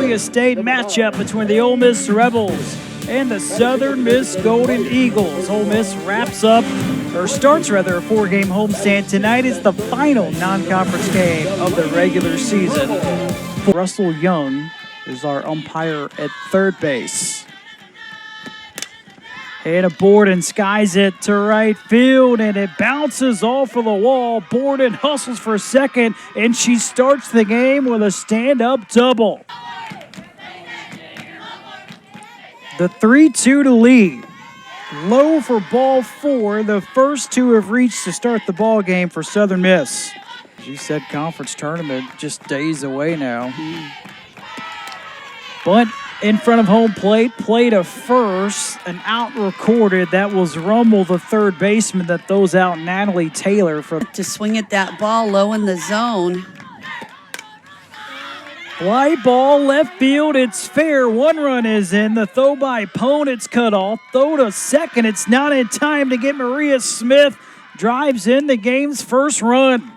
Maria State matchup between the Ole Miss Rebels and the Southern Miss Golden Eagles. Ole Miss starts a 4-game homestand. Tonight is the final non-conference game of the regular season. Russell Young is our umpire at third base. And Borden skies it to right field, and it bounces off of the wall. Borden hustles for second, and she starts the game with a stand-up double. The 3-2 to lead. Low for ball 4. The first two have reached to start the ball game for Southern Miss. As you said, conference tournament just days away now. But in front of home plate, play to first, an out recorded. That was Rummel, the third baseman, that throws out Natalie Taylor for to swing at that ball low in the zone. Fly ball left field, it's fair. 1 run is in. The throw by Pone, it's cut off. Throw to second, it's not in time to get Maria Smith. Drives in the game's first run.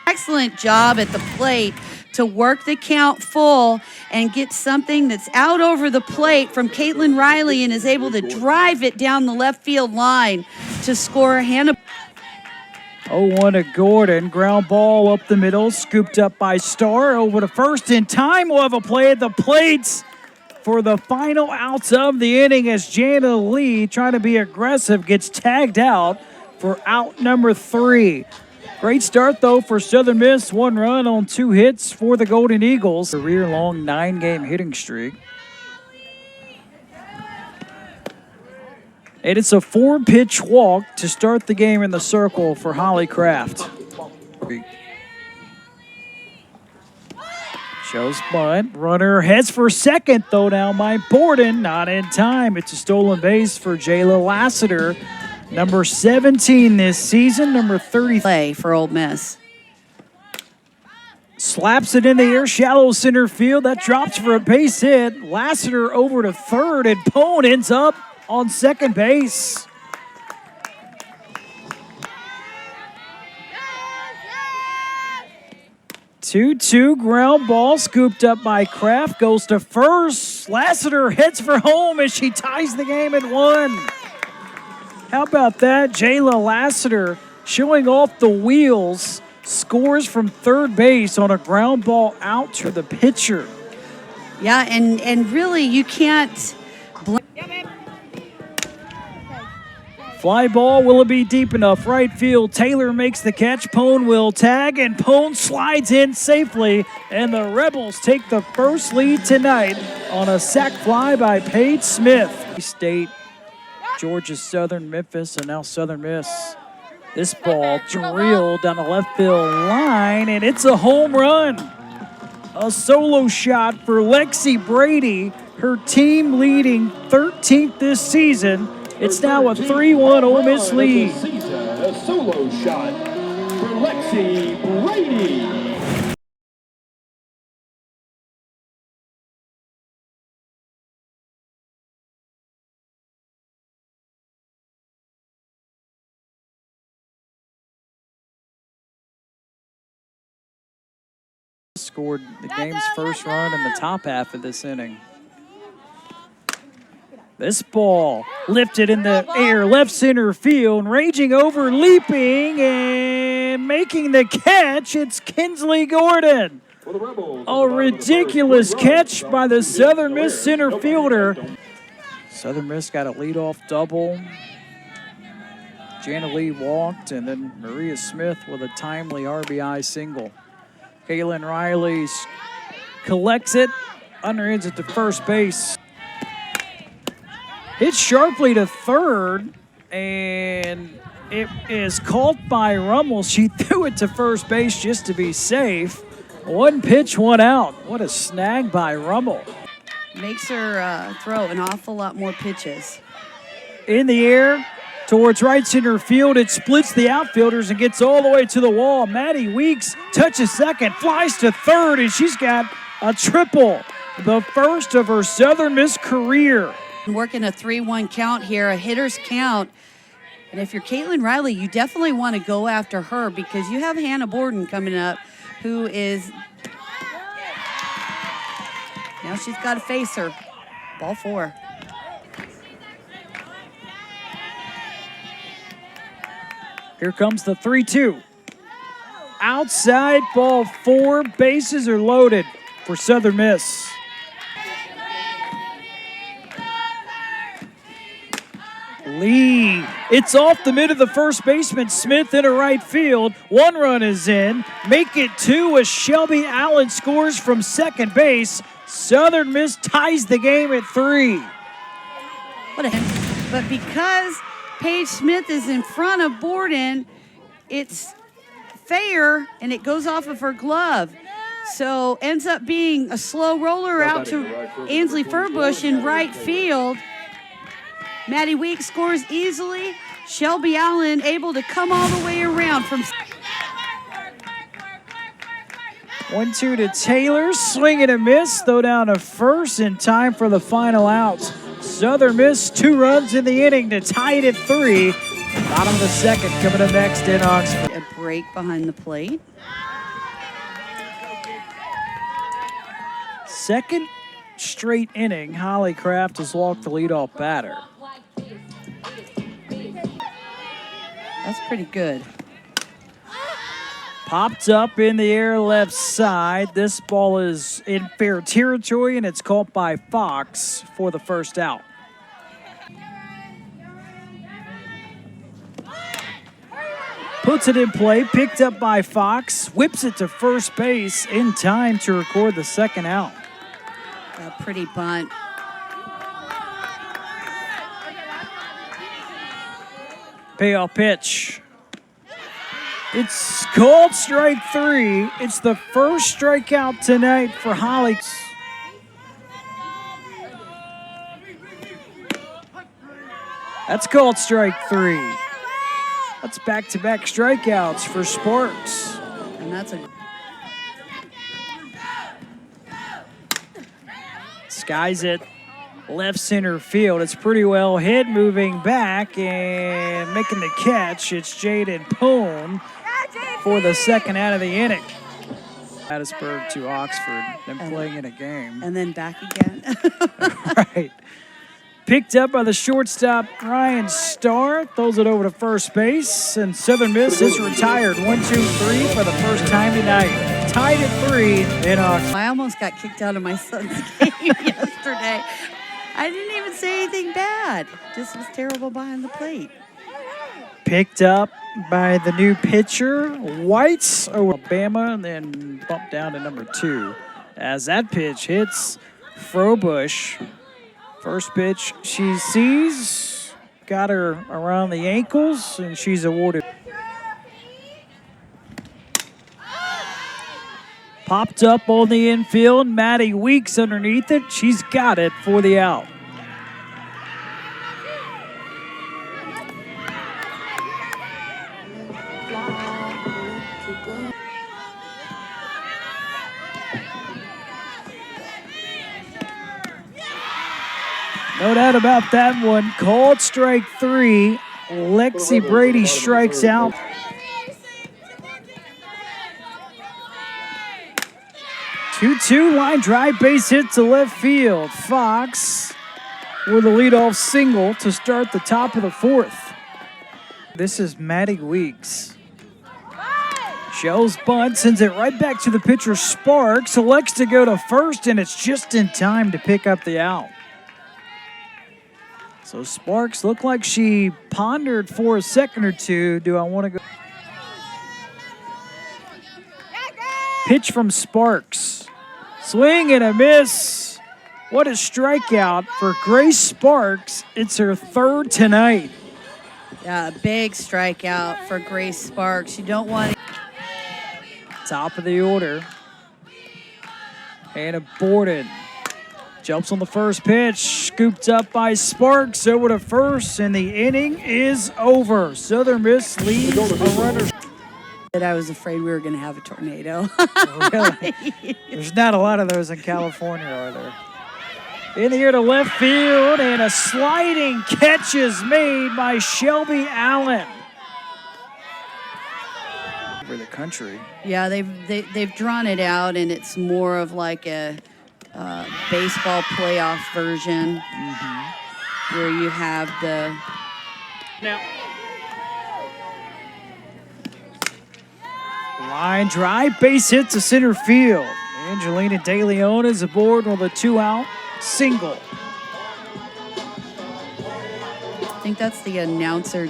Excellent job at the plate to work the count full and get something that's out over the plate from Caitlin Riley and is able to drive it down the left field line to score. Hannah. 0-1 to Gordon. Ground ball up the middle, scooped up by Starr. Over to first in time. We'll have a play at the plates for the final outs of the inning as Jana Lee, trying to be aggressive, gets tagged out for out number 3. Great start, though, for Southern Miss. 1 run on 2 hits for the Golden Eagles. Career-long 9-game hitting streak. And it's a 4-pitch walk to start the game in the circle for Holly Kraft. Shows bunt. Runner heads for second, though, down by Borden. Not in time. It's a stolen base for Jayla Lassiter. Number 17 this season, number 30. Play for Ole Miss. Slaps it in the air, shallow center field. That drops for a base hit. Lassiter over to third, and Pone ends up on second base. Two-two ground ball scooped up by Kraft, goes to first. Lassiter hits for home as she ties the game at 1. How about that? Jayla Lassiter showing off the wheels, scores from third base on a ground ball out to the pitcher. Yeah, and really you can't. Fly ball, will it be deep enough? Right field, Taylor makes the catch. Pone will tag, and Pone slides in safely. And the Rebels take the first lead tonight on a sac fly by Paige Smith. State, Georgia Southern, Memphis, and now Southern Miss. This ball drilled down the left field line, and it's a home run. A solo shot for Lexi Brady, her team leading 13th this season. It's now a 3-1 Ole Miss lead. A solo shot for Lexi Brady. Scored the game's first run in the top half of this inning. This ball lifted in the air, left center field, raging over, leaping, and making the catch. It's Kinsley Gordon. A ridiculous catch by the Southern Miss center fielder. Southern Miss got a leadoff double. Jana Lee walked, and then Maria Smith with a timely RBI single. Kaylin Riley collects it, underhands it to first base. Hits sharply to third, and it is caught by Rummel. She threw it to first base just to be safe. 1 pitch, 1 out. What a snag by Rummel. Makes her throw an awful lot more pitches. In the air towards right center field. It splits the outfielders and gets all the way to the wall. Maddie Weeks touches second, flies to third, and she's got a triple. The first of her Southern Miss career. Working a 3-1 count here, a hitter's count. And if you're Caitlin Riley, you definitely want to go after her because you have Hannah Borden coming up, who is Now she's got to face her. Ball 4. Here comes the 3-2. Outside, ball 4. Bases are loaded for Southern Miss. Lee, it's off the mid of the first baseman. Smith into right field. 1 run is in. Make it 2 as Shelby Allen scores from second base. Southern Miss ties the game at 3. But because Paige Smith is in front of Borden, it's fair, and it goes off of her glove. So ends up being a slow roller out to Ansley Furbush in right field. Maddie Weeks scores easily. Shelby Allen able to come all the way around from 1-2 to Taylor, swing and a miss, throw down to first in time for the final out. Southern Miss 2 runs in the inning to tie it at 3. Bottom of the second coming up next in Oxford. a break behind the plate. Second straight inning, Holly Kraft has walked the leadoff batter. That's pretty good. Popped up in the air left side. This ball is in fair territory, and it's caught by Fox for the first out. Puts it in play, picked up by Fox, whips it to first base in time to record the second out. A pretty bunt. Payoff pitch. It's called strike 3. It's the first strikeout tonight for Holly. That's called strike 3. That's back-to-back strikeouts for Sparks. And that's a Skies it left center field. It's pretty well hit, moving back and making the catch. It's Jaden Pone for the second out of the inning. Hattiesburg to Oxford, then playing in a game. and then back again. Right. Picked up by the shortstop, Ryan Starr. Throws it over to first base, and Southern Miss is retired. 1-2-3 for the first time tonight. Tied at 3 in Oxford. I almost got kicked out of my son's game yesterday. I didn't even say anything bad. Just was terrible behind the plate. Picked up by the new pitcher, Whites, Alabama, and then bumped down to number 2. As that pitch hits Frobush. First pitch she sees, got her around the ankles, and she's awarded. Popped up on the infield, Maddie Weeks underneath it. She's got it for the out. No doubt about that one. Called strike 3. Lexi Brady strikes out. 2-2 line drive, base hit to left field. Fox with a leadoff single to start the top of the 4th. This is Maddie Weeks. Shells bunt, sends it right back to the pitcher Sparks. Elects to go to first, and it's just in time to pick up the out. So Sparks looked like she pondered for a second or two. Do I want to go? Pitch from Sparks. Swing and a miss. What a strikeout for Grace Sparks. It's her 3rd tonight. Yeah, a big strikeout for Grace Sparks. You don't want Top of the order. Hannah Borden jumps on the first pitch, scooped up by Sparks over to first, and the inning is over. Southern Miss leads a runner. that I was afraid we were going to have a tornado. Really? There's not a lot of those in California, are there? In the air to left field, and a sliding catch is made by Shelby Allen. Over the country. Yeah, they've drawn it out, and it's more of like a baseball playoff version where you have the Now. Line drive, base hit to center field. Angelina De Leon is aboard with a 2-out single. I think that's the announcer.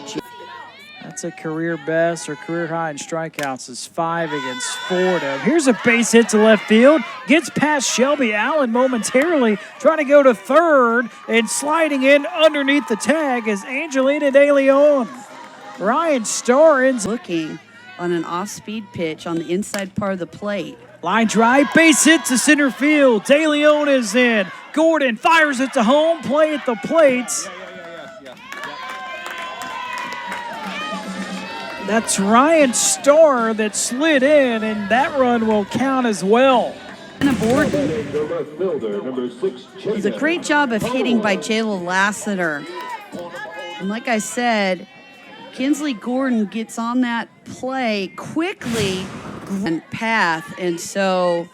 That's a career best or career high in strikeouts is 5 against Fordham. Here's a base hit to left field. Gets past Shelby Allen momentarily, trying to go to third, and sliding in underneath the tag is Angelina De Leon. Ryan Starr ends Looking on an off-speed pitch on the inside part of the plate. line drive, base hit to center field. De Leon is in. Gordon fires it to home, play at the plate. That's Ryan Starr that slid in, and that run will count as well. Hannah Borden The left fielder, number 6, does a great job of hitting by Jayla Lassiter. And like I said, Kinsley Gordon gets on that play quickly and path. And so,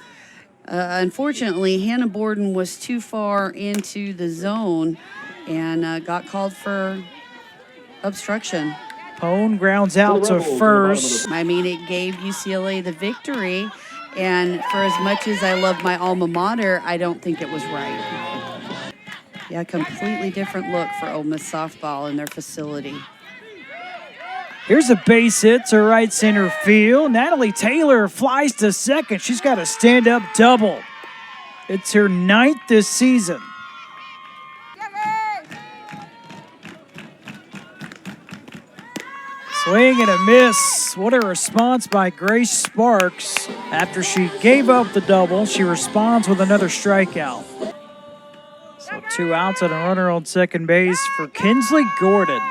unfortunately, Hannah Borden was too far into the zone and got called for obstruction. Pone grounds out to first. I mean, it gave UCLA the victory. And for as much as I love my alma mater, I don't think it was right. Yeah, completely different look for Ole Miss softball in their facility. Here's a base hit to right center field. Natalie Taylor flies to second. She's got a stand-up double. It's her 9th this season. Swing and a miss. What a response by Grace Sparks. After she gave up the double, she responds with another strikeout. So 2 outs and a runner on second base for Kinsley Gordon.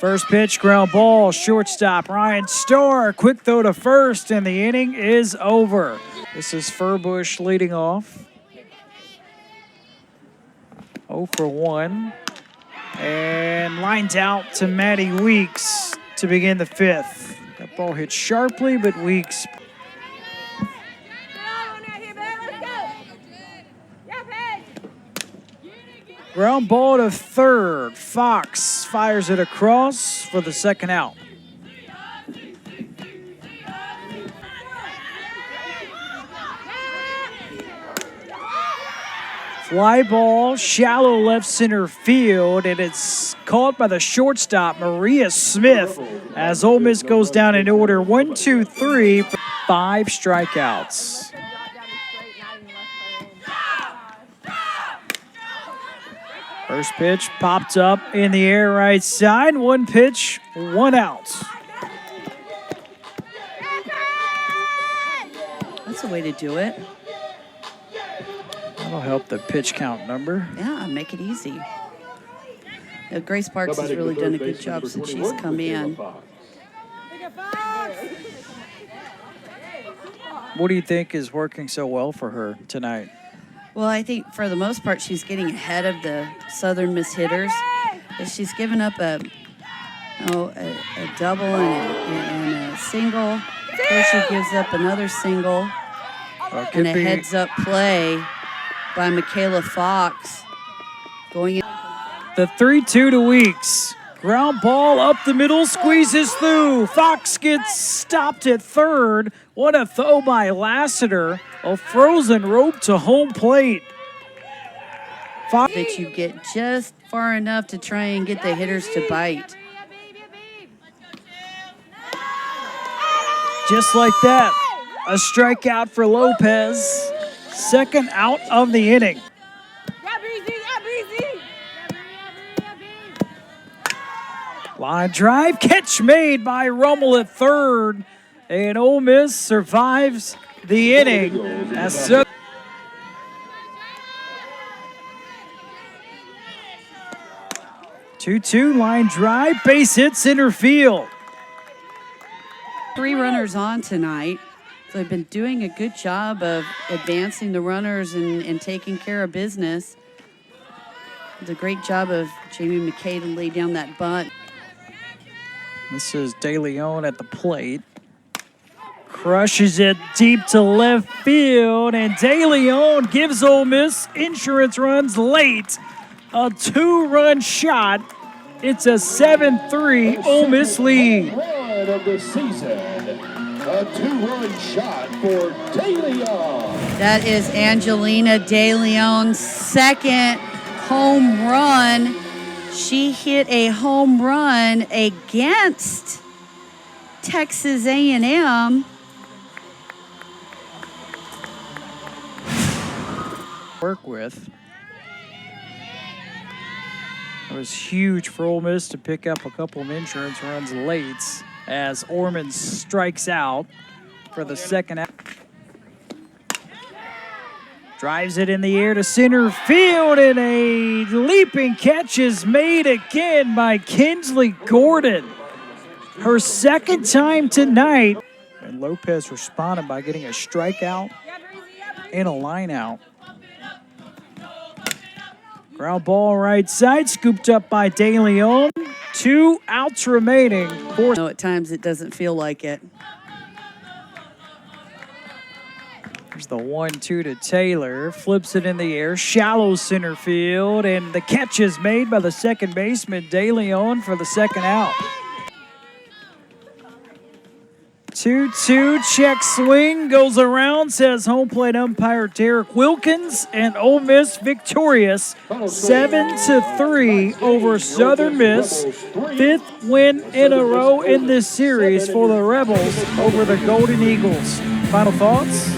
First pitch, ground ball, shortstop Ryan Starr. Quick throw to first, and the inning is over. This is Furbush leading off. 0 for 1. And lines out to Maddie Weeks to begin the 5th. That ball hit sharply, but Weeks. Ground ball to third. Fox fires it across for the second out. Fly ball, shallow left center field, and it's caught by the shortstop, Maria Smith, as Ole Miss goes down in order 1, 2, 3 for 5 strikeouts. First pitch popped up in the air right side. 1 pitch, 1 out. That's a way to do it. That'll help the pitch count number. Yeah, make it easy. Grace Parks has really done a good job since she's come in. What do you think is working so well for her tonight? Well, I think for the most part, she's getting ahead of the Southern Miss hitters. She's given up a double and a single. There she gives up another single and a heads-up play by Michaela Fox. Going in. The 3-2 to Weeks. Ground ball up the middle, squeezes through. Fox gets stopped at third. What a throw by Lassiter. A frozen rope to home plate. That you get just far enough to try and get the hitters to bite. Just like that, a strikeout for Lopez. Second out of the inning. Line drive, catch made by Rummel at third. And Ole Miss survives the inning. As 2-2, line drive, base hit center field. 3 runners on tonight. So they've been doing a good job of advancing the runners and taking care of business. It's a great job of Jamie McKay to lay down that bunt. This is De Leon at the plate. Crushes it deep to left field, and De Leon gives Ole Miss insurance runs late. A 2-run shot. It's a 7-3 Ole Miss lead. Run of the season. A 2-run shot for De Leon. That is Angelina De Leon's second home run. She hit a home run against Texas A&M. Work with. It was huge for Ole Miss to pick up a couple of insurance runs late as Orman strikes out for the second out. Drives it in the air to center field, and a leaping catch is made again by Kinsley Gordon. Her second time tonight. And Lopez responded by getting a strikeout and a line out. Ground ball right side, scooped up by De Leon. 2 outs remaining. No, at times it doesn't feel like it. There's the 1-2 to Taylor. Flips it in the air, shallow center field, and the catch is made by the second baseman, De Leon, for the second out. 2-2, check swing, goes around, says home plate umpire Derek Wilkins, and Ole Miss victorious 7-3 over Southern Miss. 5th win in a row in this series for the Rebels over the Golden Eagles. Final thoughts?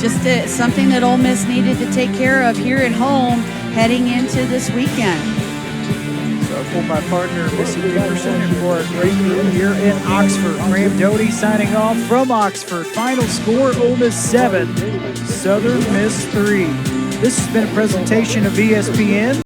Just something that Ole Miss needed to take care of here at home heading into this weekend. So for my partner, Missy Dickerson, and for our great crew here in Oxford, Graham Doty signing off from Oxford. Final score, Ole Miss 7, Southern Miss 3. This has been a presentation of ESPN.